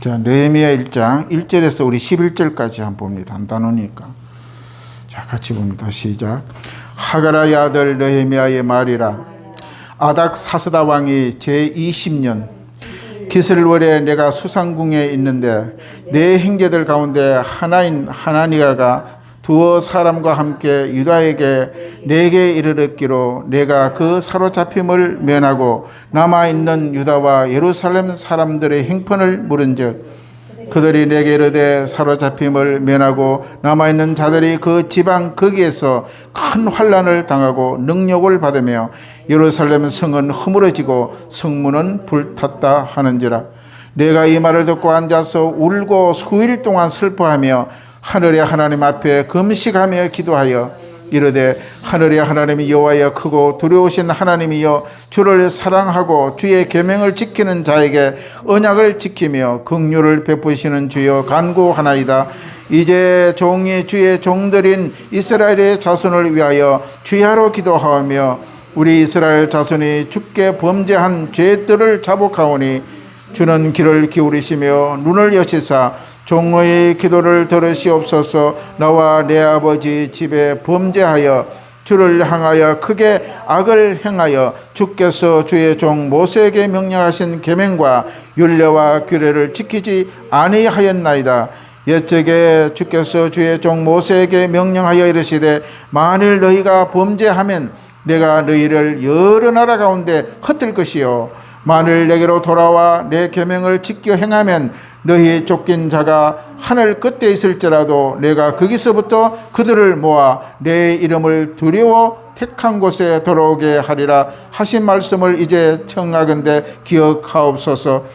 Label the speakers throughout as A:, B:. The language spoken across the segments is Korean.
A: 자, 느헤미야 1장 1절에서 우리 11절까지 한번 봅니다. 단단하니까. 자, 같이 봅니다. 시작. 하가라의 아들 느헤미야의 말이라. 아닥사스다 왕이 제20년 기슬월에 내가 수상궁에 있는데 내 형제들 가운데 하나인 하나니아가 두어 사람과 함께 유다에게 내게 이르렀기로 내가 그 사로잡힘을 면하고 남아있는 유다와 예루살렘 사람들의 형편을 물은즉 그들이 내게 이르되 사로잡힘을 면하고 남아있는 자들이 그 지방 거기에서 큰 환난을 당하고 능욕을 받으며 예루살렘 성은 허물어지고 성문은 불탔다 하는지라. 내가 이 말을 듣고 앉아서 울고 수일 동안 슬퍼하며 하늘의 하나님 앞에 금식하며 기도하여 이르되 하늘의 하나님이 여호와여 크고 두려우신 하나님이여 주를 사랑하고 주의 계명을 지키는 자에게 언약을 지키며 긍휼을 베푸시는 주여 간구하나이다. 이제 종이 주의 종들인 이스라엘의 자손을 위하여 주야로 기도하며 우리 이스라엘 자손이 주께 범죄한 죄들을 자복하오니 주는 귀를 기울이시며 눈을 여시사 종의 기도를 들으시옵소서. 나와 내 아버지 집에 범죄하여 주를 향하여 크게 악을 행하여 주께서 주의 종 모세에게 명령하신 계명과 율례와 규례를 지키지 아니하였나이다. 옛적에 주께서 주의 종 모세에게 명령하여 이르시되 만일 너희가 범죄하면 내가 너희를 여러 나라 가운데 흩을 것이요 만일 내게로 돌아와 내 계명을 지켜 행하면 너희의 쫓긴 자가 하늘 끝에 있을지라도 내가 거기서부터 그들을 모아 내 이름을 두려워 택한 곳에 돌아오게 하리라 하신 말씀을 이제 청하건대 기억하옵소서.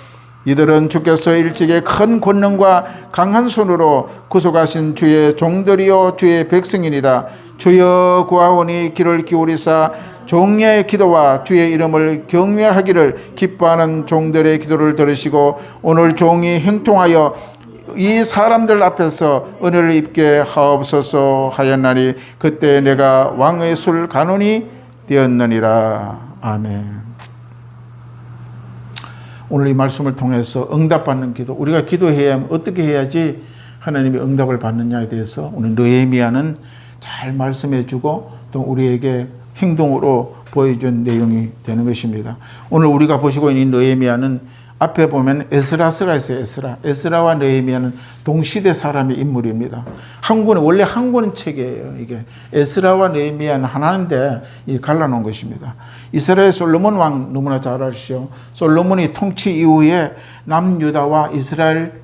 A: 이들은 주께서 일찍이 큰 권능과 강한 손으로 구속하신 주의 종들이요 주의 백성이니이다. 주여 구하오니 귀를 기울이사 종의 기도와 주의 이름을 경외하기를 기뻐하는 종들의 기도를 들으시고 오늘 종이 형통하여 이 사람들 앞에서 은혜를 입게 하옵소서 하였나니 그때 내가 왕의 술 간원이 되었느니라. 아멘. 오늘 이 말씀을 통해서 응답받는 기도, 우리가 기도해야 하면 어떻게 해야지 하나님이 응답을 받느냐에 대해서 오늘 느헤미야는 잘 말씀해 주고 또 우리에게 행동으로 보여준 내용이 되는 것입니다. 오늘 우리가 보시고 있는 느헤미야는 앞에 보면 에스라스가 있어요. 에스라와 느헤미야는 동시대 사람의 인물입니다. 한국은 원래 한국은 책이에요. 이게 에스라와 느헤미야는 하나인데 갈라놓은 것입니다. 이스라엘 솔로몬 왕 너무나 잘 아시죠. 솔로몬이 통치 이후에 남유다와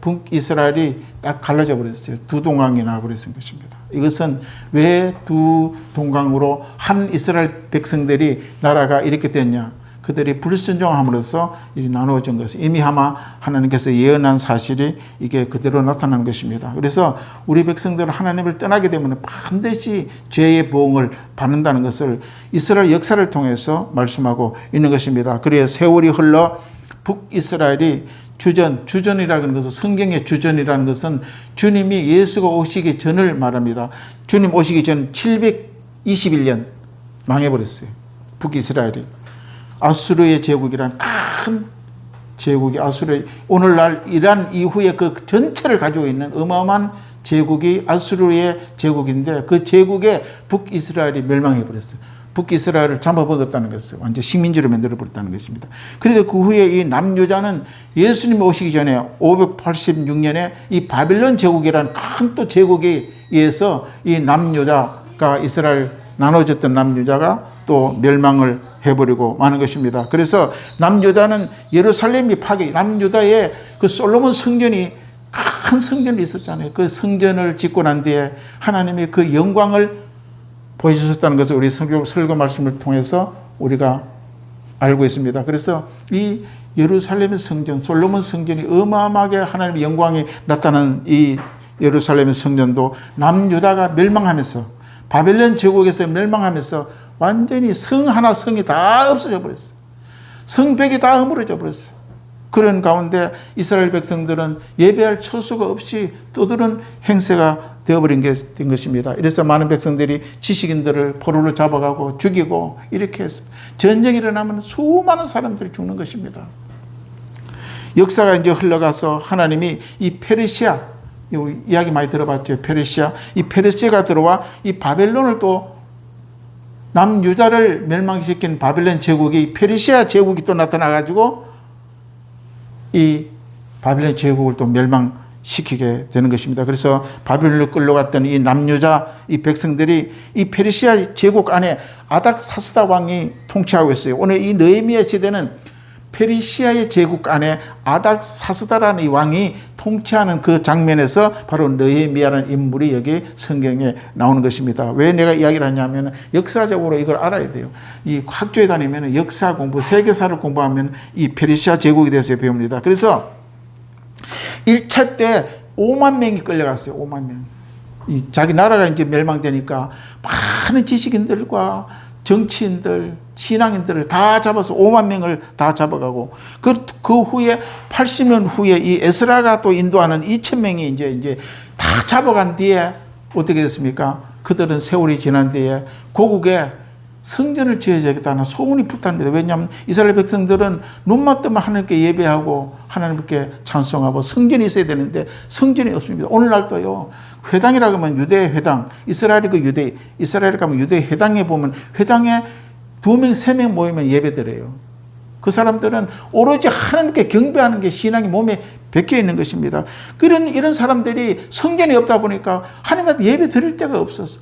A: 북이스라엘이 딱 갈라져 버렸어요. 두 동강이 나버렸던 것입니다. 이것은 왜 두 동강으로 한 이스라엘 백성들이 나라가 이렇게 됐냐? 그들이 불순종함으로써 나누어진 것은 이미 아마 하나님께서 예언한 사실이 이게 그대로 나타난 것입니다. 그래서 우리 백성들은 하나님을 떠나게 되면 반드시 죄의 보응을 받는다는 것을 이스라엘 역사를 통해서 말씀하고 있는 것입니다. 그래서 세월이 흘러 북이스라엘이 주전이라는 것은 성경의 주전이라는 것은 주님이 예수가 오시기 전을 말합니다. 주님 오시기 전 721년 망해버렸어요. 북이스라엘이. 아수르의 제국이란 큰 제국이 아수르 오늘날 이란 이후에 그 전체를 가지고 있는 어마어마한 제국이 아수르의 제국인데 그 제국에 북이스라엘이 멸망해버렸어요. 북이스라엘을 잡아먹었다는 것을 완전 식민지로 만들어버렸다는 것입니다. 그런데 그 후에 이 남유다는 예수님 오시기 전에 586년에 이 바빌론 제국이라는 큰 또 제국에 의해서 이 남유다가 이스라엘 나눠졌던 남유다가 또 멸망을 해버리고 마는 것입니다. 그래서 남유다는 예루살렘이 남유다에 그 솔로몬 성전이 큰 성전이 있었잖아요. 그 성전을 짓고 난 뒤에 하나님이 그 영광을 보여주셨다는 것을 우리 설교 말씀을 통해서 우리가 알고 있습니다. 그래서 이 예루살렘의 성전, 솔로몬 성전이 어마어마하게 하나님의 영광이 나타난 이 예루살렘의 성전도 남유다가 멸망하면서 바벨론 제국에서 멸망하면서 완전히 성 하나 성이 다 없어져 버렸어요. 성벽이 다 허물어져 버렸어요. 그런 가운데 이스라엘 백성들은 예배할 처소가 없이 떠드는 행세가 되어버린 게 된 것입니다. 이래서 많은 백성들이 지식인들을 포로로 잡아가고 죽이고 이렇게 했습니다. 전쟁이 일어나면 수많은 사람들이 죽는 것입니다. 역사가 이제 흘러가서 하나님이 이 페르시아, 이야기 많이 들어봤죠. 페르시아. 이 페르시아가 들어와 이 바벨론을 또 남유다를 멸망시킨 바벨론 제국이 페르시아 제국이 또 나타나가지고 이 바벨론 제국을 또 멸망시키게 되는 것입니다. 그래서 바벨론으로 끌려갔던 이 남유다 이 백성들이 이 페르시아 제국 안에 아닥사스다 왕이 통치하고 있어요. 오늘 이 느헤미야 시대는 페르시아의 제국 안에 아닥사스다라는 이 왕이 통치하는 그 장면에서 바로 느헤미야라는 인물이 여기 성경에 나오는 것입니다. 왜 내가 이야기를 하냐면 역사적으로 이걸 알아야 돼요. 이 학교에 다니면 역사 공부, 세계사를 공부하면 이 페르시아 제국에 대해서 배웁니다. 그래서 1차 때 5만 명이 끌려갔어요. 5만 명. 이 자기 나라가 이제 멸망되니까 많은 지식인들과 정치인들, 신앙인들을 다 잡아서 5만 명을 다 잡아가고 그 후에 80년 후에 이 에스라가 또 인도하는 2,000명이 이제 다 잡아간 뒤에 어떻게 됐습니까? 그들은 세월이 지난 뒤에 고국에 성전을 지어야겠다는 소문이 붙답니다. 왜냐하면 이스라엘 백성들은 눈만 뜨면 하나님께 예배하고 하나님께 찬송하고 성전이 있어야 되는데 성전이 없습니다. 오늘날도요. 회당이라고 하면 유대 회당, 이스라엘이 그 유대, 이스라엘 가면 유대 회당에 보면 회당에 2명, 3명 모이면 예배드려요. 그 사람들은 오로지 하나님께 경배하는 게 신앙이 몸에 박혀 있는 것입니다. 이런 사람들이 성전이 없다 보니까 하나님 앞에 예배 드릴 데가 없었어.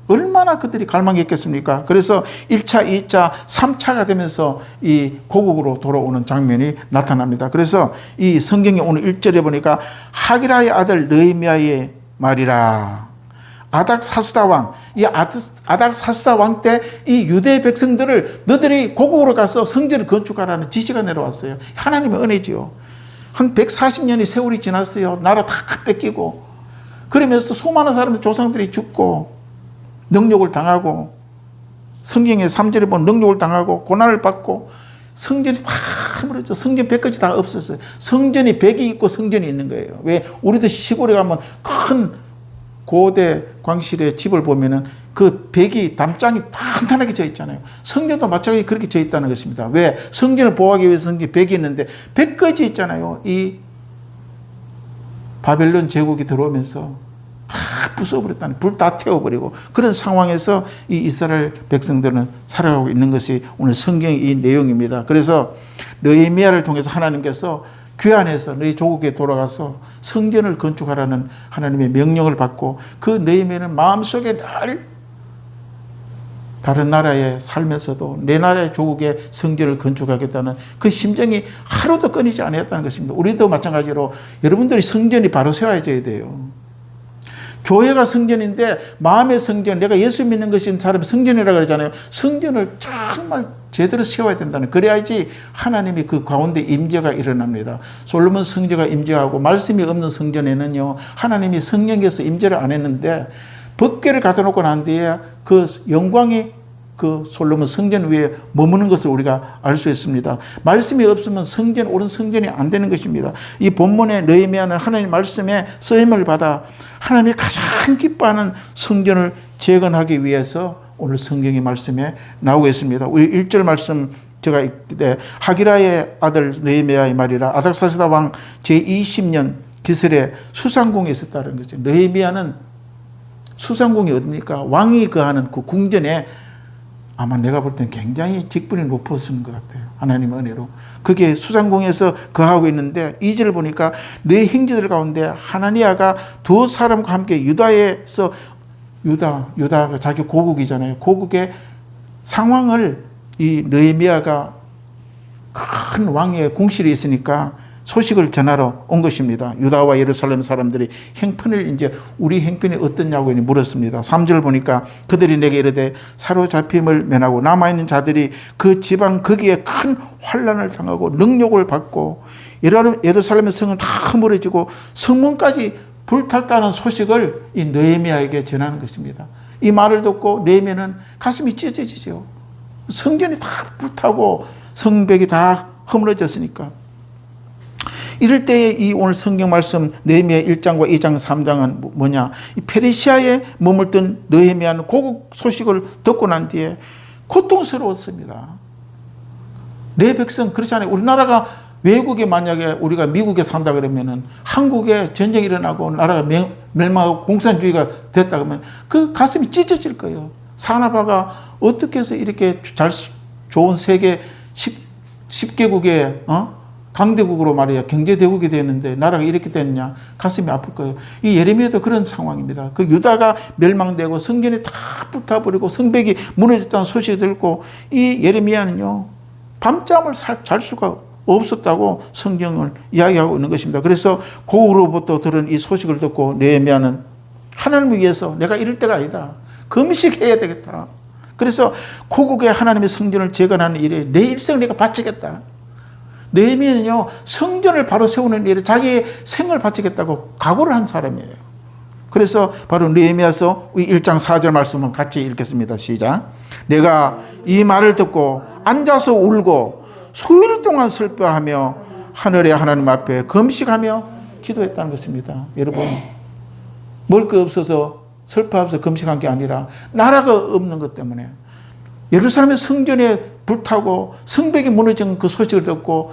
A: 얼마나 그들이 갈망했겠습니까? 그래서 1차, 2차, 3차가 되면서 이 고국으로 돌아오는 장면이 나타납니다. 그래서 이 성경에 오늘 1절에 보니까 하기라의 아들 느헤미야의 말이라. 아닥사스다 왕, 이 아닥사스다 왕 때 이 유대 백성들을 너희들이 고국으로 가서 성전을 건축하라는 지시가 내려왔어요. 하나님의 은혜지요. 한 140년의 세월이 지났어요. 나라 다 뺏기고. 그러면서 수많은 사람들 조상들이 죽고 능욕을 당하고 성경의 3절에 보면 능욕을 당하고 고난을 받고 성전이 다 무너져. 성전 100까지 다 없었어요. 성전이 100이 있고 성전이 있는 거예요. 왜? 우리도 시골에 가면 큰 고대 광실의 집을 보면은 그 벽이 담장이 탄탄하게 져 있잖아요. 성전도 마찬가지 그렇게 져 있다는 것입니다. 왜? 성전을 보호하기 위해서 성전 벽이 있는데 100까지 있잖아요. 이 바벨론 제국이 들어오면서 다 부숴버렸다는, 불 다 태워버리고 그런 상황에서 이 이스라엘 백성들은 살아가고 있는 것이 오늘 성경의 이 내용입니다. 그래서 느헤미야를 통해서 하나님께서 귀환해서 너희 조국에 돌아가서 성전을 건축하라는 하나님의 명령을 받고 그 느헤미야는 마음속에 늘 다른 나라에 살면서도 내 나라의 조국에 성전을 건축하겠다는 그 심정이 하루도 끊이지 않았다는 것입니다. 우리도 마찬가지로 여러분들이 성전이 바로 세워져야 돼요. 교회가 성전인데 마음의 성전, 내가 예수 믿는 것인 사람이 성전이라고 그러잖아요. 성전을 정말 제대로 세워야 된다는, 그래야지 하나님이 그 가운데 임재가 일어납니다. 솔로몬 성전가 임재하고 말씀이 없는 성전에는요, 하나님이 성령께서 임재를 안 했는데 법궤를 갖다 놓고 난 뒤에 그 영광이 그 솔로몬 성전 위에 머무는 것을 우리가 알 수 있습니다. 말씀이 없으면 성전, 옳은 성전이 안 되는 것입니다. 이 본문의 느헤미야는 하나님 말씀에 쓰임을 받아 하나님이 가장 기뻐하는 성전을 재건하기 위해서 오늘 성경의 말씀에 나오고 있습니다. 우리 1절 말씀 제가 읽되 하기라의 아들 느헤미야의 말이라. 아닥사스다 왕 제20년 기슬에 수상궁이 있었다는 거죠. 느헤미야는 수상궁이 어딥니까? 왕이 거하는 그 궁전에 아마 내가 볼 때는 굉장히 직분이 높았을 것 같아요. 하나님의 은혜로. 그게 수상궁에서 거하고 있는데 2절 보니까 네 형제들 가운데 하나니아가 두 사람과 함께 유다에서 유다가 자기 고국이잖아요. 고국의 상황을 이 느헤미야가 큰 왕의 궁실이 있으니까 소식을 전하러 온 것입니다. 유다와 예루살렘 사람들이 형편을 이제 우리 형편이 어떻냐고 물었습니다. 3절 보니까 그들이 내게 이르되 사로잡힘을 면하고 남아있는 자들이 그 지방 거기에 큰 환난을 당하고 능욕을 받고 예루살렘의 성은 다 허물어지고 성문까지 불탔다는 소식을 이 느헤미야에게 전하는 것입니다. 이 말을 듣고 느헤미야는 가슴이 찢어지죠. 성전이 다 불타고 성벽이 다 허물어졌으니까. 이럴 때에 이 오늘 성경 말씀 느헤미야 1장과 2장 3장은 뭐냐, 이 페르시아에 머물던 느헤미야는 고국 소식을 듣고 난 뒤에 고통스러웠습니다. 내 백성, 그렇지 않아요? 우리나라가 외국에 만약에 우리가 미국에 산다 그러면은 한국에 전쟁이 일어나고 나라가 멸망하고 공산주의가 됐다 그러면 그 가슴이 찢어질 거예요. 산업화가 어떻게 해서 이렇게 좋은 세계 10개국의 강대국으로 말이야 경제대국이 되는데 나라가 이렇게 됐냐 가슴이 아플 거예요. 이 예레미야도 그런 상황입니다. 그 유다가 멸망되고 성전이 다 불타버리고 성벽이 무너졌다는 소식이 들고 이 예레미야는요 밤잠을 잘 수가 없었다고 성경을 이야기하고 있는 것입니다. 그래서 고으로부터 들은 이 소식을 듣고 예레미야는 하나님을 위해서 내가 이럴 때가 아니다. 금식해야 되겠다. 그래서 고국의 하나님의 성전을 재건하는 일에 내 일생을 내가 바치겠다. 느헤미야는요 성전을 바로 세우는 일에 자기의 생을 바치겠다고 각오를 한 사람이에요. 그래서 바로 느헤미야서 1장 4절 말씀을 같이 읽겠습니다. 시작. 내가 이 말을 듣고 앉아서 울고 수일 동안 슬퍼하며 하늘의 하나님 앞에 금식하며 기도했다는 것입니다. 여러분 먹을 거 없어서 슬퍼하면서 금식한 게 아니라 나라가 없는 것 때문에 예루살렘의 성전에 불타고 성벽이 무너진 그 소식을 듣고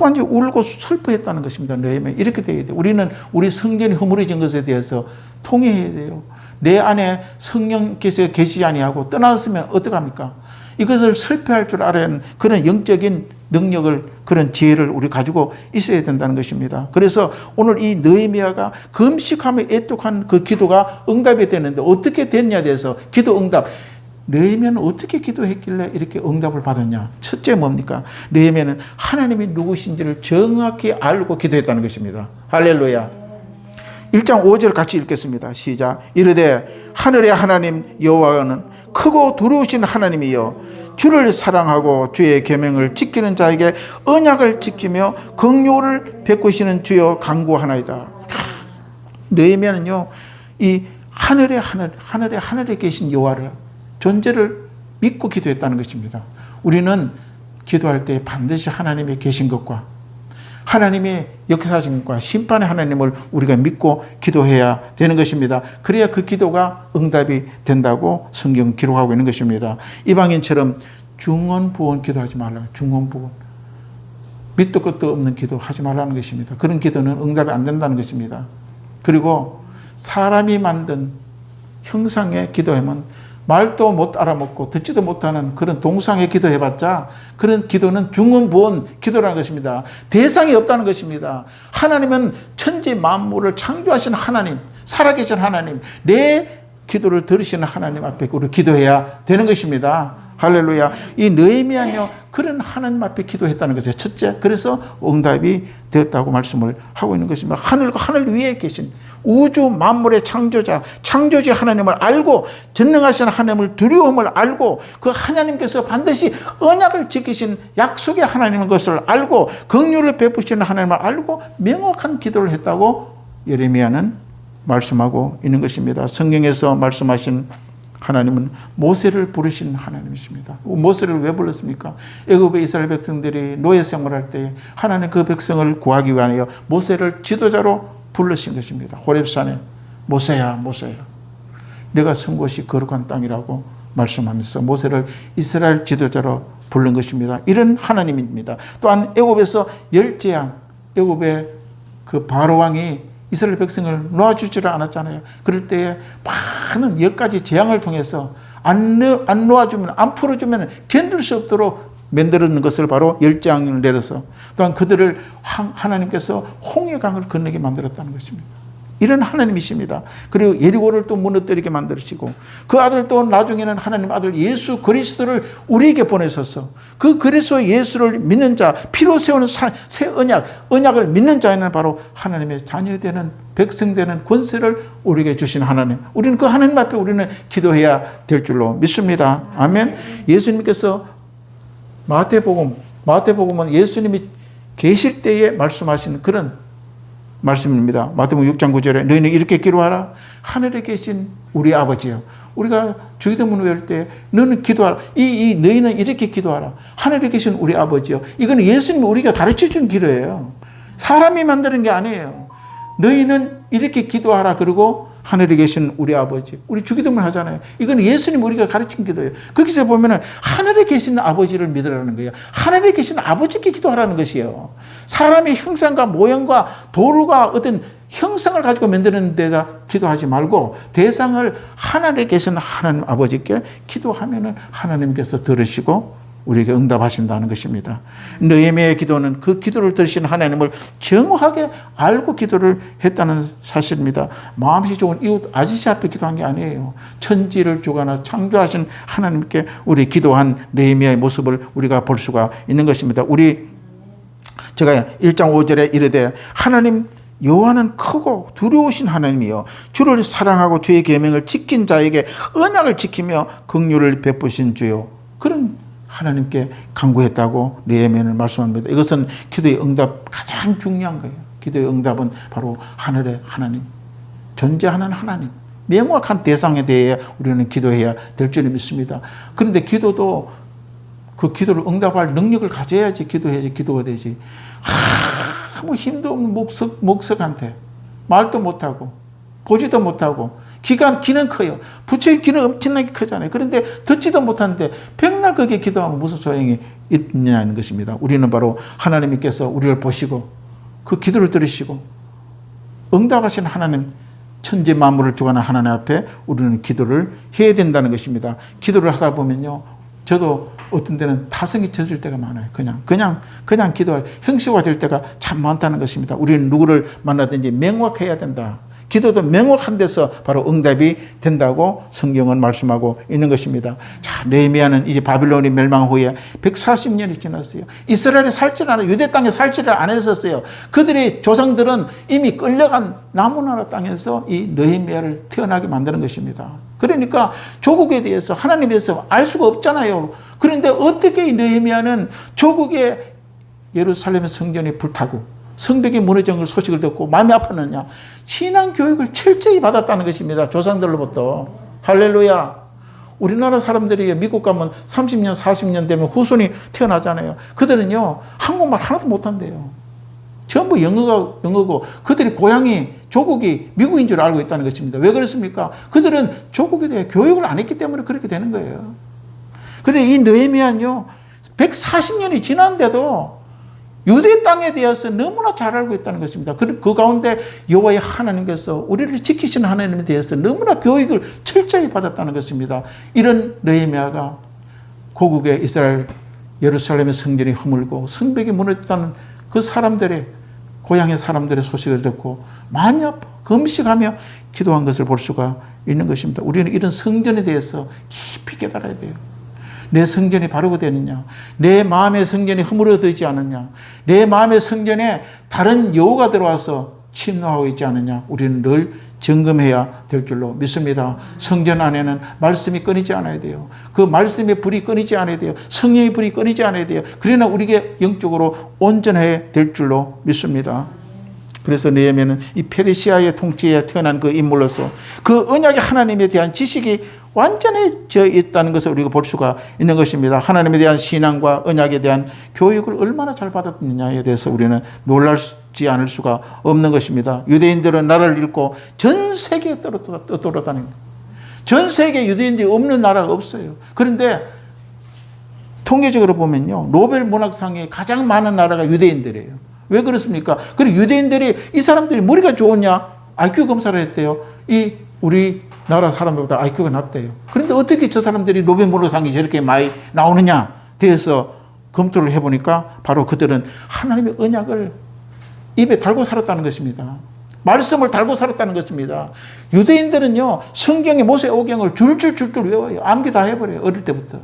A: 완전히 울고 슬퍼했다는 것입니다. 느헤미야 이렇게 돼야 돼요. 우리는 우리 성전이 허물어진 것에 대해서 통회해야 돼요. 내 안에 성령께서 계시지 아니하고 떠났으면 어떡합니까? 이것을 슬퍼할 줄 알아야 하는 그런 영적인 능력을 그런 지혜를 우리 가지고 있어야 된다는 것입니다. 그래서 오늘 이 느헤미야가 금식하며 애통한 그 기도가 응답이 되는데 어떻게 됐냐에 대해서 기도 응답. 느헤미야는 어떻게 기도했길래 이렇게 응답을 받았냐? 첫째 뭡니까? 느헤미야는 하나님이 누구신지를 정확히 알고 기도했다는 것입니다. 할렐루야. 1장 5절 같이 읽겠습니다. 시작. 이르되 하늘의 하나님 여호와는 크고 두려우신 하나님이여 주를 사랑하고 주의 계명을 지키는 자에게 언약을 지키며 긍휼을 베푸시는 주여 간구하나이다. 느헤미야는요 이 하늘에 계신 여호와를 존재를 믿고 기도했다는 것입니다. 우리는 기도할 때 반드시 하나님이 계신 것과 하나님의 역사하신 것과 심판의 하나님을 우리가 믿고 기도해야 되는 것입니다. 그래야 그 기도가 응답이 된다고 성경 기록하고 있는 것입니다. 이방인처럼 중언부언 기도하지 말라. 중언부언. 밑도 끝도 없는 기도 하지 말라는 것입니다. 그런 기도는 응답이 안 된다는 것입니다. 그리고 사람이 만든 형상의 기도하면 말도 못 알아먹고 듣지도 못하는 그런 동상에 기도해봤자 그런 기도는 중언부언 기도라는 것입니다. 대상이 없다는 것입니다. 하나님은 천지 만물을 창조하신 하나님, 살아계신 하나님, 내 기도를 들으시는 하나님 앞에 우리 기도해야 되는 것입니다. 할렐루야. 이 느헤미야는요 그런 하나님 앞에 기도했다는 것이에요. 첫째, 그래서 응답이 되었다고 말씀을 하고 있는 것입니다. 하늘과 하늘 위에 계신 우주 만물의 창조자, 창조주 하나님을 알고 전능하신 하나님을 두려움을 알고 그 하나님께서 반드시 언약을 지키신 약속의 하나님인 것을 알고 긍휼을 베푸시는 하나님을 알고 명확한 기도를 했다고 예레미야는 말씀하고 있는 것입니다. 성경에서 말씀하신 하나님은 모세를 부르신 하나님이십니다. 모세를 왜 불렀습니까? 애굽의 이스라엘 백성들이 노예 생활할 때 하나님 그 백성을 구하기 위하여 모세를 지도자로 부르신 것입니다. 호렙산에 모세야 모세야 내가 선 곳이 거룩한 땅이라고 말씀하면서 모세를 이스라엘 지도자로 부른 것입니다. 이런 하나님입니다. 또한 애굽에서 열재앙, 애굽의 그 바로 왕이 이스라엘 백성을 놓아주지를 않았잖아요. 그럴 때에 많은 10가지 재앙을 통해서 안 놓아주면, 안 풀어주면 견딜 수 없도록 만들었는 것을 바로 열재앙을 내려서 또한 그들을 하나님께서 홍해강을 건너게 만들었다는 것입니다. 이런 하나님이십니다. 그리고 예리고를 또 무너뜨리게 만드시고 그 아들 또 나중에는 하나님 아들 예수 그리스도를 우리에게 보내셔서 그 그리스도 예수를 믿는 자, 피로 세우는 새 언약을 믿는 자에는 바로 하나님의 자녀되는 백성되는 권세를 우리에게 주신 하나님. 우리는 그 하나님 앞에 우리는 기도해야 될 줄로 믿습니다. 아멘. 예수님께서 마태복음은 예수님이 계실 때에 말씀하신 그런 말씀입니다. 마태복음 6장 9절에 너희는 이렇게 기도하라. 하늘에 계신 우리 아버지요. 우리가 주기도문 외울 때 너는 기도하라. 너희는 이렇게 기도하라. 하늘에 계신 우리 아버지요. 이거는 예수님이 우리가 가르쳐준 기도예요. 사람이 만드는 게 아니에요. 너희는 이렇게 기도하라. 그리고 하늘에 계신 우리 아버지. 우리 주기도문 하잖아요. 이건 예수님 우리가 가르친 기도예요. 거기서 보면은 하늘에 계신 아버지를 믿으라는 거예요. 하늘에 계신 아버지께 기도하라는 것이에요. 사람의 형상과 모형과 돌과 어떤 형상을 가지고 만드는 데다 기도하지 말고 대상을 하늘에 계신 하나님 아버지께 기도하면은 하나님께서 들으시고 우리에게 응답하신다는 것입니다. 느헤미야의 기도는 그 기도를 들으신 하나님을 정확하게 알고 기도를 했다는 사실입니다. 마음이 좋은 이웃 아저씨 앞에 기도한 게 아니에요. 천지를 주관하시고 창조하신 하나님께 우리 기도한 느헤미야의 모습을 우리가 볼 수가 있는 것입니다. 제가 1장 5절에 이르되 하나님 여호와는 크고 두려우신 하나님이요 주를 사랑하고 주의 계명을 지킨 자에게 언약을 지키며 긍휼을 베푸신 주요. 그런 하나님께 간구했다고 느헤미야는 말씀합니다. 이것은 기도의 응답 가장 중요한 거예요. 기도의 응답은 바로 하늘의 하나님, 존재하는 하나님, 명확한 대상에 대해 우리는 기도해야 될 줄 믿습니다. 그런데 기도도 그 기도를 응답할 능력을 가져야지 기도해야지 기도가 되지. 아무 힘도 없는 목석한테 말도 못하고 보지도 못하고 귀는 커요. 부처의 귀는 엄청나게 크잖아요. 그런데 듣지도 못하는데 백날 거기에 기도하면 무슨 소용이 있냐는 것입니다. 우리는 바로 하나님께서 우리를 보시고 그 기도를 들으시고 응답하신 하나님, 천지 만물을 주관하는 하나님 앞에 우리는 기도를 해야 된다는 것입니다. 기도를 하다 보면요, 저도 어떤 때는 타성이 젖을 때가 많아요. 그냥 기도할 형식화 될 때가 참 많다는 것입니다. 우리는 누구를 만나든지 명확해야 된다. 기도도 명확한 데서 바로 응답이 된다고 성경은 말씀하고 있는 것입니다. 자, 느헤미야는 이제 바빌론이 멸망 후에 140년이 지났어요. 이스라엘에 살지를 않아, 유대 땅에 살지를 안 했었어요. 그들의 조상들은 이미 끌려간 남유나라 땅에서 이 느헤미야를 태어나게 만드는 것입니다. 그러니까 조국에 대해서 하나님에 대해서 알 수가 없잖아요. 그런데 어떻게 이 느헤미야는 조국의 예루살렘의 성전이 불타고 성벽이 무너진 걸 소식을 듣고 마음이 아팠느냐? 신앙 교육을 철저히 받았다는 것입니다. 조상들로부터. 할렐루야. 우리나라 사람들이 미국 가면 30년, 40년 되면 후손이 태어나잖아요. 그들은요, 한국말 하나도 못한대요. 전부 영어고 그들이 고향이 조국이 미국인 줄 알고 있다는 것입니다. 왜 그렇습니까? 그들은 조국에 대해 교육을 안 했기 때문에 그렇게 되는 거예요. 그런데 이 느헤미야는요, 140년이 지났는데도 유대 땅에 대해서 너무나 잘 알고 있다는 것입니다. 그 가운데 여호와의 하나님께서 우리를 지키시는 하나님에 대해서 너무나 교육을 철저히 받았다는 것입니다. 이런 느헤미야가 고국의 이스라엘 예루살렘의 성전이 허물고 성벽이 무너졌다는 그 사람들의 고향의 사람들의 소식을 듣고 마음이 아파 금식하며 기도한 것을 볼 수가 있는 것입니다. 우리는 이런 성전에 대해서 깊이 깨달아야 돼요. 내 성전이 바르고 되느냐? 내 마음의 성전이 허물어지지 않느냐? 내 마음의 성전에 다른 여호가 들어와서 침노하고 있지 않느냐? 우리는 늘 점검해야 될 줄로 믿습니다. 성전 안에는 말씀이 끊이지 않아야 돼요. 그 말씀의 불이 끊이지 않아야 돼요. 성령의 불이 끊이지 않아야 돼요. 그러나 우리에게 영적으로 온전해야 될 줄로 믿습니다. 그래서 느헤미야는 이 페르시아의 통치에 태어난 그 인물로서 그 언약의 하나님에 대한 지식이 완전해져 있다는 것을 우리가 볼 수가 있는 것입니다. 하나님에 대한 신앙과 언약에 대한 교육을 얼마나 잘 받았느냐에 대해서 우리는 놀라지 않을 수가 없는 것입니다. 유대인들은 나라를 잃고 전 세계에 떠돌아다닙니다. 전 세계에 유대인들이 없는 나라가 없어요. 그런데 통계적으로 보면요, 노벨 문학상에 가장 많은 나라가 유대인들이에요. 왜 그렇습니까? 그리고 유대인들이 이 사람들이 머리가 좋으냐? IQ 검사를 했대요. 우리 나라 사람들보다 IQ가 낮대요. 그런데 어떻게 저 사람들이 노벨 문학상이 저렇게 많이 나오느냐? 대해서 검토를 해보니까 바로 그들은 하나님의 언약을 입에 달고 살았다는 것입니다. 말씀을 달고 살았다는 것입니다. 유대인들은요, 성경의 모세오경을 줄줄 외워요. 암기 다 해버려요. 어릴 때부터.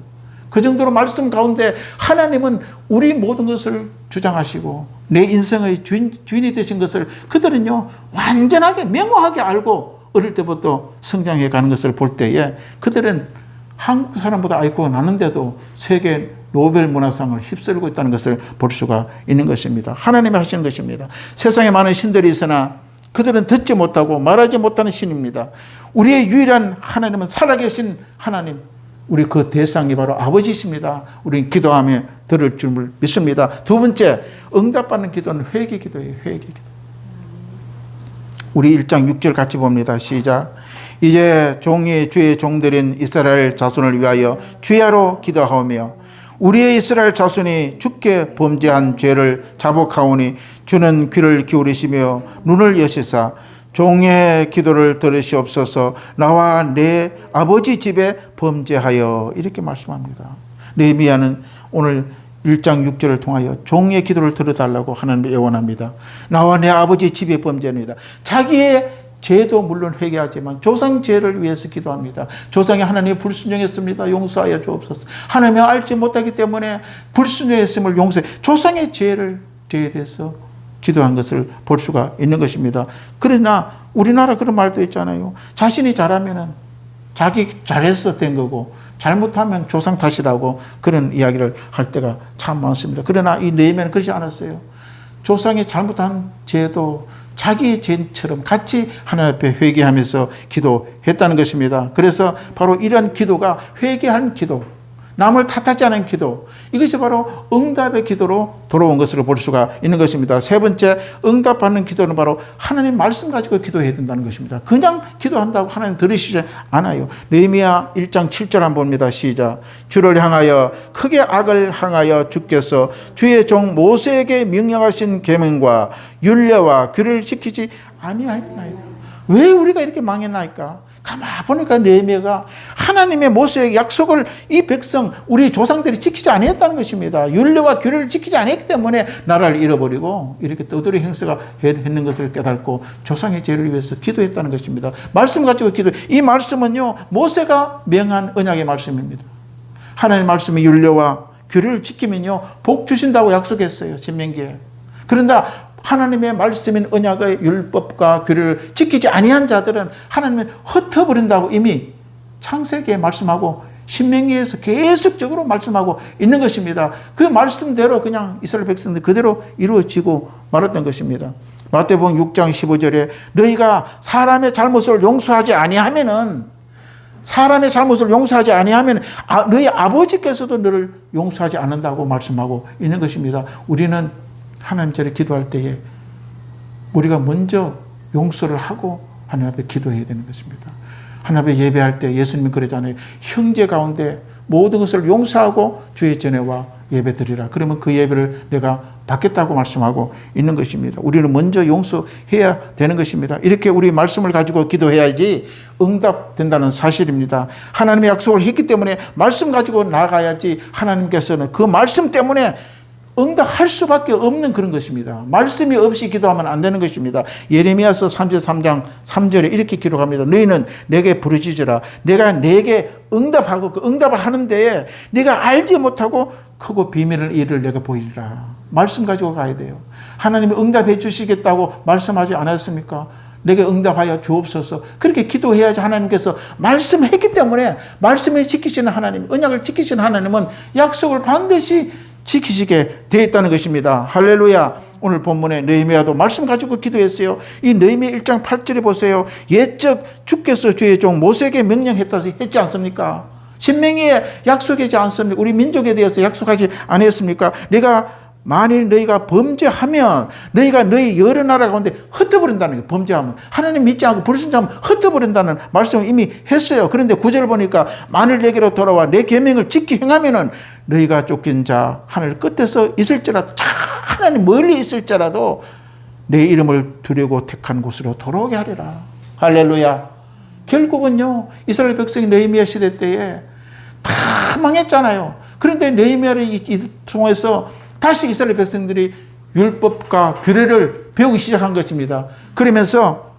A: 그 정도로 말씀 가운데 하나님은 우리 모든 것을 주장하시고 내 인생의 주인이 되신 것을 그들은요, 완전하게 명확하게 알고 어릴 때부터 성장해 가는 것을 볼 때에 그들은 한국 사람보다 IQ가 낮은데도 세계 노벨 문학상을 휩쓸고 있다는 것을 볼 수가 있는 것입니다. 하나님이 하시는 것입니다. 세상에 많은 신들이 있으나 그들은 듣지 못하고 말하지 못하는 신입니다. 우리의 유일한 하나님은 살아계신 하나님, 우리 그 대상이 바로 아버지십니다. 우리는 기도하며 들을 줄 믿습니다. 두 번째, 응답받는 기도는 회개 기도예요. 회개 기도. 우리 1장 6절 같이 봅니다. 시작. 이제 종이 주의 종들인 이스라엘 자손을 위하여 주야로 기도하오며 우리의 이스라엘 자손이 주께 범죄한 죄를 자복하오니 주는 귀를 기울이시며 눈을 여시사 종의 기도를 들으시옵소서. 나와 내 아버지 집에 범죄하여, 이렇게 말씀합니다. 느헤미야는 오늘 1장 6절을 통하여 종의 기도를 들어달라고 하나님을 예언합니다. 나와 내 아버지 집에 범죄합니다. 자기의 죄도 물론 회개하지만 조상 죄를 위해서 기도합니다. 조상이 하나님의 불순종했습니다. 용서하여 주옵소서. 하나님을 알지 못하기 때문에 불순종했음을 용서해 조상의 죄에 대해서 기도한 것을 볼 수가 있는 것입니다. 그러나 우리나라 그런 말도 있잖아요. 자신이 잘하면은 자기 잘해서 된 거고 잘못하면 조상 탓이라고 그런 이야기를 할 때가 참 많습니다. 그러나 이 느헤미야는 그렇지 않았어요. 조상이 잘못한 죄도 자기의 죄처럼 같이 하나님 앞에 회개하면서 기도했다는 것입니다. 그래서 바로 이런 기도가 회개하는 기도, 남을 탓하지 않은 기도, 이것이 바로 응답의 기도로 돌아온 것을 볼 수가 있는 것입니다. 세 번째, 응답받는 기도는 바로 하나님 말씀 가지고 기도해야 된다는 것입니다. 그냥 기도한다고 하나님 들으시지 않아요. 느헤미야 1장 7절 한번 봅니다. 시작. 주를 향하여 크게 악을 행하여 주께서 주의 종 모세에게 명령하신 계명과 율례와 규를 지키지 아니하였나이다. 왜 우리가 이렇게 망했나이까? 가만 보니까 느헤미야가 하나님의 모세의 약속을 이 백성, 우리 조상들이 지키지 않았다는 것입니다. 율례와 규례를 지키지 않았기 때문에 나라를 잃어버리고 이렇게 떠돌이 행세가 했는 것을 깨닫고 조상의 죄를 위해서 기도했다는 것입니다. 말씀 가지고 기도. 이 말씀은요, 모세가 명한 언약의 말씀입니다. 하나님의 말씀의 율례와 규례를 지키면요 복 주신다고 약속했어요. 신명기에. 그런데 하나님의 말씀인 언약의 율법과 규례를 지키지 아니한 자들은 하나님은 흩어버린다고 이미 창세기에 말씀하고 신명기에서 계속적으로 말씀하고 있는 것입니다. 그 말씀대로 그냥 이스라엘 백성들 그대로 이루어지고 말았던 것입니다. 마태복음 6장 15절에 너희가 사람의 잘못을 용서하지 아니하면은 너희 아버지께서도 너를 용서하지 않는다고 말씀하고 있는 것입니다. 우리는 하나님 전에 기도할 때에 우리가 먼저 용서를 하고 하나님 앞에 기도해야 되는 것입니다. 하나님 앞에 예배할 때 예수님이 그러잖아요. 형제 가운데 모든 것을 용서하고 주의 전에 와 예배 드리라. 그러면 그 예배를 내가 받겠다고 말씀하고 있는 것입니다. 우리는 먼저 용서해야 되는 것입니다. 이렇게 우리 말씀을 가지고 기도해야지 응답된다는 사실입니다. 하나님의 약속을 했기 때문에 말씀 가지고 나가야지 하나님께서는 그 말씀 때문에 응답할 수밖에 없는 그런 것입니다. 말씀이 없이 기도하면 안 되는 것입니다. 예레미야서 33장 3절에 이렇게 기록합니다. 너희는 내게 부르짖으라. 내가 내게 응답하고 그 응답을 하는 데에 네가 알지 못하고 크고 비밀의 일을 내가 보이리라. 말씀 가지고 가야 돼요. 하나님이 응답해 주시겠다고 말씀하지 않았습니까? 내게 응답하여 주옵소서. 그렇게 기도해야지 하나님께서 말씀했기 때문에 말씀을 지키시는 하나님, 언약을 지키시는 하나님은 약속을 반드시 지키시게 되어 있다는 것입니다. 할렐루야. 오늘 본문에 느헤미야도 말씀 가지고 기도했어요. 이 느헤미야 1장 8절에 보세요. 옛적 주께서 주의 종 모세에게 명령했다 했지 않습니까? 신명기에 약속하지 않습니까? 우리 민족에 대해서 약속하지 않았습니까? 내가 만일 너희가 범죄하면 너희가 너희 여러 나라 가운데 흩어버린다는 거예요. 범죄하면 하나님 믿지 않고 불순종하면 흩어버린다는 말씀을 이미 했어요. 그런데 9절 보니까 만일 내게로 돌아와 내 계명을 지키 행하면은 너희가 쫓긴 자 하늘 끝에서 있을지라도 하나님 멀리 있을지라도 내 이름을 두려고 택한 곳으로 돌아오게 하리라. 할렐루야. 결국은요 이스라엘 백성이 느헤미야 시대 때에 다 망했잖아요. 그런데 느헤미야를 통해서 다시 이스라엘 백성들이 율법과 규례를 배우기 시작한 것입니다. 그러면서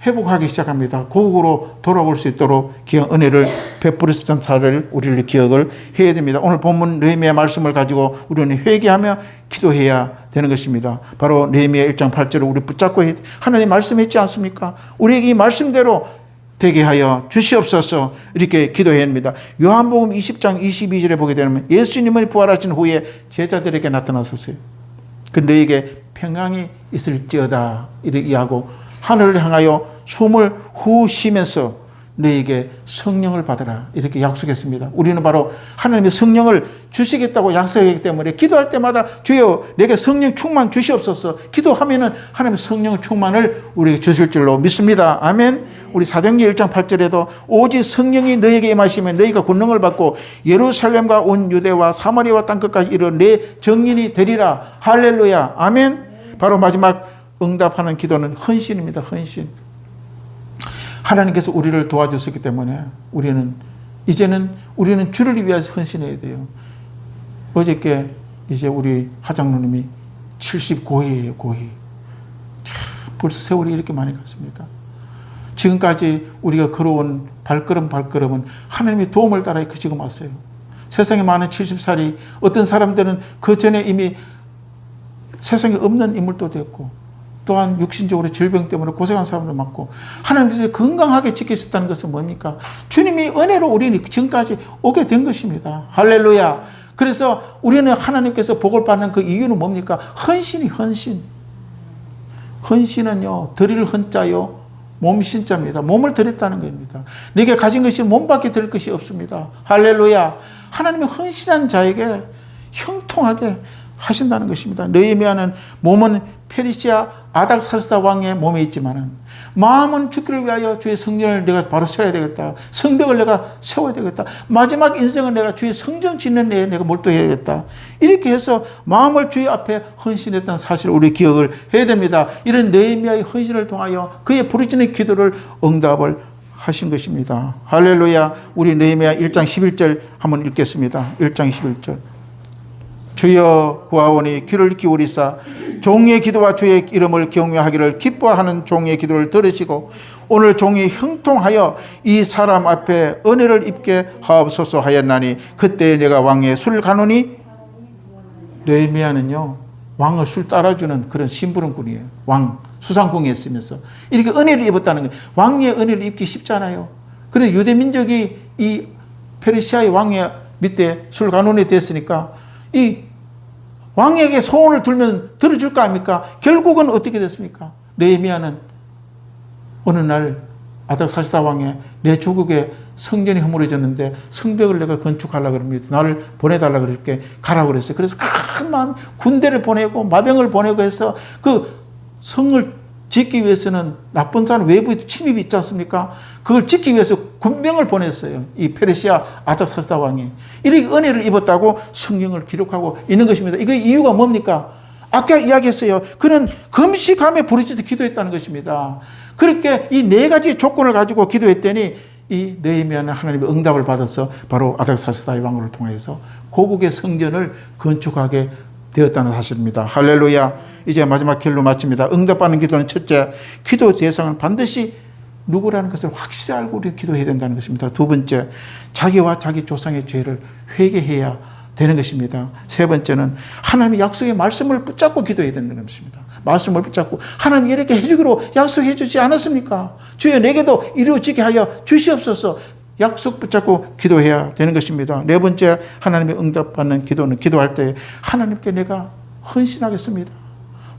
A: 회복하기 시작합니다. 고국으로 돌아올 수 있도록 귀한 은혜를 베푸셨던 사례를 우리를 기억을 해야 됩니다. 오늘 본문 느헤미야 말씀을 가지고 우리는 회개하며 기도해야 되는 것입니다. 바로 느헤미야 1장 8절을 우리 붙잡고 하나님 말씀했지 않습니까? 우리에게 이 말씀대로 되게 하여 주시옵소서 이렇게 기도해야 합니다. 요한복음 20장 22절에 보게 되면 예수님은 부활하신 후에 제자들에게 나타나셨어요. 그 너에게 평강이 있을지어다 이렇게 하고 하늘을 향하여 숨을 후 쉬면서 너에게 성령을 받으라 이렇게 약속했습니다. 우리는 바로 하나님의 성령을 주시겠다고 약속했기 때문에 기도할 때마다 주여 내게 성령 충만 주시옵소서 기도하면은 하나님의 성령 충만을 우리에게 주실 줄로 믿습니다. 아멘. 우리 사도행전 1장 8절에도 오직 성령이 너에게 임하시면 너희가 권능을 받고 예루살렘과 온 유대와 사마리아와 땅끝까지 이르러 내 증인이 되리라. 할렐루야. 아멘. 바로 마지막 응답하는 기도는 헌신입니다. 헌신. 하나님께서 우리를 도와주셨기 때문에 이제는 우리는 주를 위해서 헌신해야 돼요. 어저께 이제 우리 하장로님이 79회예요. 고희. 참 벌써 세월이 이렇게 많이 갔습니다. 지금까지 우리가 걸어온 발걸음은 하나님의 도움을 따라 지금 왔어요. 세상에 많은 70살이 어떤 사람들은 그 전에 이미 세상에 없는 인물도 됐고 또한 육신적으로 질병 때문에 고생한 사람도 많고 하나님께서 건강하게 지키셨다는 것은 뭡니까? 주님이 은혜로 우리는 지금까지 오게 된 것입니다. 할렐루야. 그래서 우리는 하나님께서 복을 받는 그 이유는 뭡니까? 헌신. 헌신은요, 드릴 헌자요, 몸 신자입니다. 몸을 드렸다는 겁니다. 네게 가진 것이 몸밖에 드릴 것이 없습니다. 할렐루야. 하나님이 헌신한 자에게 형통하게 하신다는 것입니다. 느헤미야는 몸은 페르시아 아닥사스다 왕의 몸에 있지만은 마음은 죽기를 위하여 주의 성전을 내가 바로 세워야 되겠다. 성벽을 내가 세워야 되겠다. 마지막 인생은 내가 주의 성전 짓는 데에 내가 몰두해야겠다. 이렇게 해서 마음을 주의 앞에 헌신했다는 사실을 우리 기억을 해야 됩니다. 이런 느헤미야의 헌신을 통하여 그의 부르짖는 기도를 응답을 하신 것입니다. 할렐루야. 우리 느헤미야 1장 11절 한번 읽겠습니다. 1장 11절. 주여 구하오니 귀를 기울이사 종의 기도와 주의 이름을 경외하기를 기뻐하는 종의 기도를 들으시고 오늘 종이 형통하여 이 사람 앞에 은혜를 입게 하옵소서 하였나니 그때 내가 왕의 술 가누니. 느헤미야는요 왕을 술 따라주는 그런 심부름꾼이에요. 왕 수상궁이었으면서 이렇게 은혜를 입었다는 거예요. 왕의 은혜를 입기 쉽잖아요. 그런데 유대 민족이 이 페르시아의 왕의 밑에 술 가누니 됐으니까 이 왕에게 소원을 들면 들어줄 거 아닙니까? 결국은 어떻게 됐습니까? 느헤미야는 어느 날 아닥사스다 왕의 내 조국에 성전이 허물어졌는데 성벽을 내가 건축하려고 그럽니다. 나를 보내달라고 그렇게 가라고 그랬어요. 그래서 큰 군대를 보내고 마병을 보내고 해서 그 성을 짓기 위해서는 나쁜 사람 외부의 침입이 있지 않습니까? 그걸 짓기 위해서 군병을 보냈어요. 이 페르시아 아닥사스다 왕이. 이렇게 은혜를 입었다고 성경을 기록하고 있는 것입니다. 이거 이유가 뭡니까? 아까 이야기했어요. 그는 금식하며 부르짖어 기도했다는 것입니다. 그렇게 이 네 가지 조건을 가지고 기도했더니 이 느헤미야는 하나님의 응답을 받아서 바로 아닥사스다 왕을 통해서 고국의 성전을 건축하게 되었다는 사실입니다. 할렐루야. 이제 마지막 결로 마칩니다. 응답받는 기도는 첫째, 기도 대상은 반드시 누구라는 것을 확실히 알고 우리 기도해야 된다는 것입니다. 두 번째, 자기와 자기 조상의 죄를 회개해야 되는 것입니다. 세 번째는 하나님의 약속의 말씀을 붙잡고 기도해야 된다는 것입니다. 말씀을 붙잡고 하나님 이렇게 해주기로 약속해 주지 않았습니까? 주여 내게도 이루어지게 하여 주시옵소서. 약속 붙잡고 기도해야 되는 것입니다. 네 번째, 하나님의 응답받는 기도는 기도할 때 하나님께 내가 헌신하겠습니다.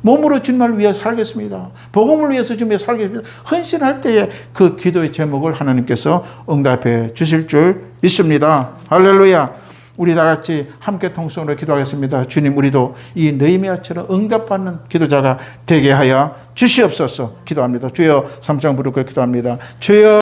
A: 몸으로 주님을 위해 살겠습니다. 복음을 위해서 주님을 살겠습니다. 헌신할 때에 그 기도의 제목을 하나님께서 응답해 주실 줄 믿습니다. 할렐루야. 우리 다 같이 함께 통성으로 기도하겠습니다. 주님, 우리도 이 느헤미야처럼 응답받는 기도자가 되게 하여 주시옵소서. 기도합니다. 주여, 삼창 부르고 기도합니다. 주여.